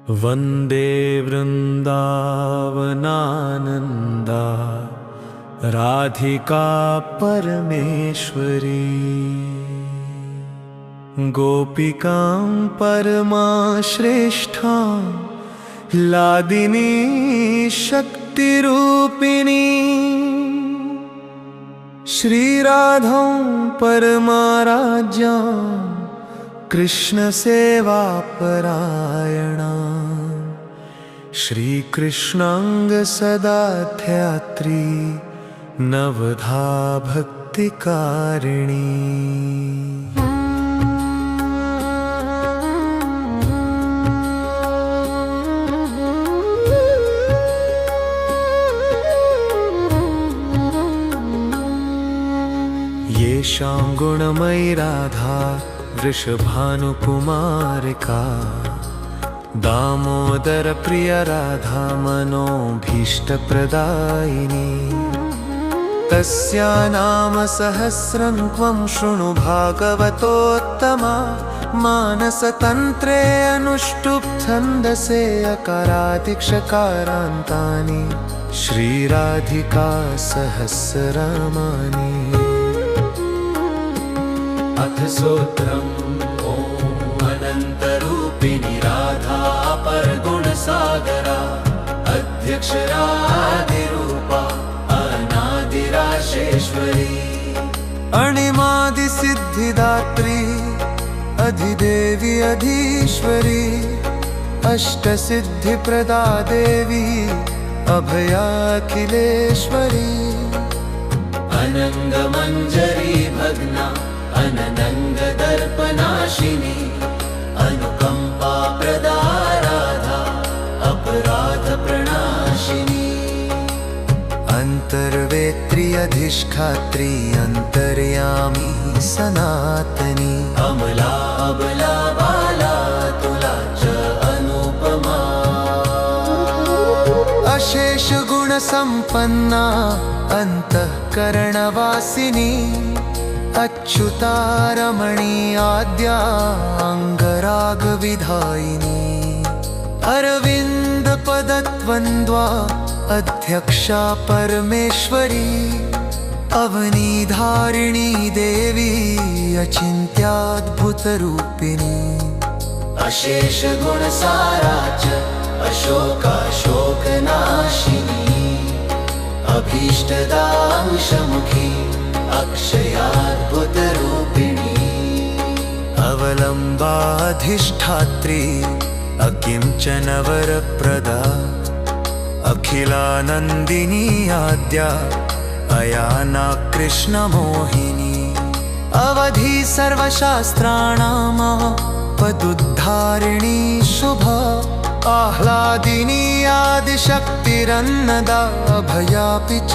वन्दे वृन्दावनानन्दा राधिका परमेश्वरी। गोपिकां परमाश्रेष्ठां लादिनी शक्तिरूपिणी। श्रीराधां परमाराज्यां कृष्णसेवापरायणा। श्रीकृष्णाङ्गसदाध्यात्री नवधा भक्तिकारिणी। येषां गुणमयी राधा वृषभानुकुमारिका। दामोदर प्रिय राधा मनोभीष्टप्रदायिनी। तस्या नाम सहस्रं त्वं शृणु भागवतोत्तमा। मानसतन्त्रे अनुष्टुप् छन्दसे अकारादिक्षकारान्तानि। श्रीराधिका सहस्रनामानि। अथ स्तोत्रम् ॐ अनन्तरूपिणि राधा परगुणसागरा। अध्यक्षरादिरूपा अनादिराशेश्वरी। अणिमादिसिद्धिदात्री अधिदेवी अधीश्वरी। अष्टसिद्धिप्रदा देवी अभयाखिलेश्वरी। अनङ्गमञ्जरी भग्ना अननङ्गदर्पनाशिनी। अनुकम्पा प्रदा राधा अपराधप्रणाशिनी। अन्तर्वेत्री अधिष्ठात्री अन्तर्यामी सनातनी। अमला अबला बाला तुला च अनुपमा। अशेष गुणसम्पन्ना अन्तःकरणवासिनी। अच्युता रमणी आद्या अङ्गरागविधायिनी। अरविन्दपदद्वन्द्वा अध्यक्षा परमेश्वरी। अवनीधारिणी देवी अचिन्त्याद्भुतरूपिणी। अशेषगुणसारा च अशोकाशोकनाशिनी। अभीष्टदांशमुखी अक्षयाद्भुतरूपिणी। अवलम्बाधिष्ठात्री अकिञ्चनवरप्रदा। अखिलानन्दिनी आद्या अयाना कृष्णमोहिनी। अवधि सर्वशास्त्राणां पदुद्धारिणी शुभा। आह्लादिनी आदिशक्तिरन्नदा अभयापि च।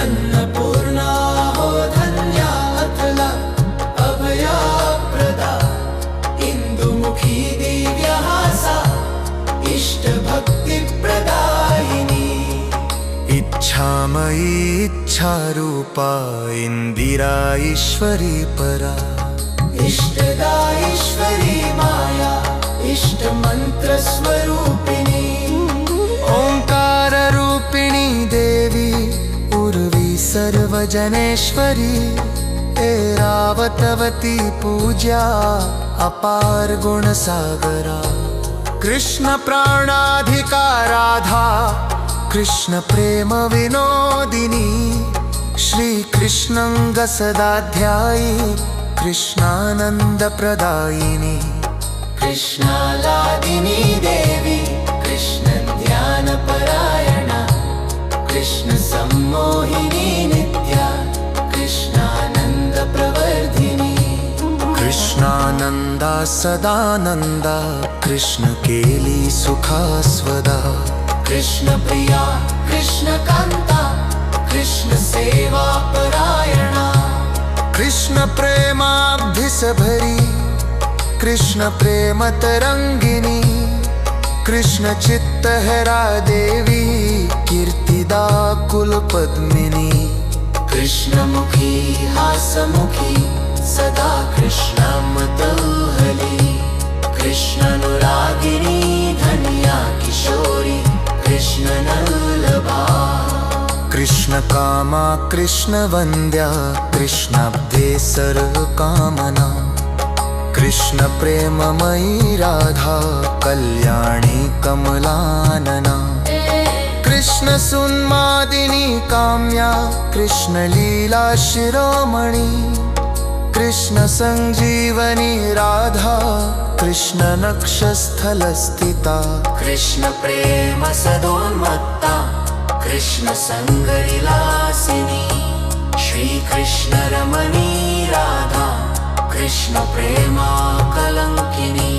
अन्नपूर्णा हो धन्या अतला अभया प्रदा। इन्दुमुखी दिव्या सा इष्टभक्तिप्रदायिनी। इच्छामयी इच्छारूपा इन्दिरा ईश्वरी परा। इष्टदा ईश्वरी माया इष्टमन्त्रस्वरूपिणी। ओङ्काररूपिणी देवी उर्वी सर्वजनेश्वरी। ऐरावतवती पूज्या अपार गुणसागरा। कृष्ण प्राणाधिका राधा कृष्ण प्रेम विनोदिनी। श्रीकृष्णाङ्गसदाध्यायी कृष्णानन्दप्रदायिनी। कृष्णालादिनी देवी कृष्ण ध्यानपरायणा। कृष्ण सम्मोहिनी नित्या कृष्णानन्दप्रवर्धिनी। कृष्णानन्दा सदानन्दा कृष्ण केली सुखास्वदा। कृष्ण प्रिया कृष्णकान्ता कृष्ण सेवापरायणा। कृष्ण प्रेमाब्धिसभरी कृष्ण प्रेम तरंगिनी। कृष्ण चित्तहरा देवी कीर्तिदा कुलपद्मिनी। कृष्णमुखी हासमुखी सदा कृष्णमतौहली। कृष्णानुराग कृष्ण कामा कृष्ण वन्द्या कृष्णाब्धे सर्व कामना कृष्ण प्रेममयी राधा कल्याणी कमलानना कृष्ण सुन्मादिनी काम्या कृष्ण लीला शिरोमणि कृष्ण संजीवनी राधा कृष्ण नक्षस्थलस्थिता कृष्ण प्रेम सदोन्मत्ता कृष्ण संगविलासिनी श्री कृष्ण रमणी राधा कृष्ण प्रेमा कलंकिनी।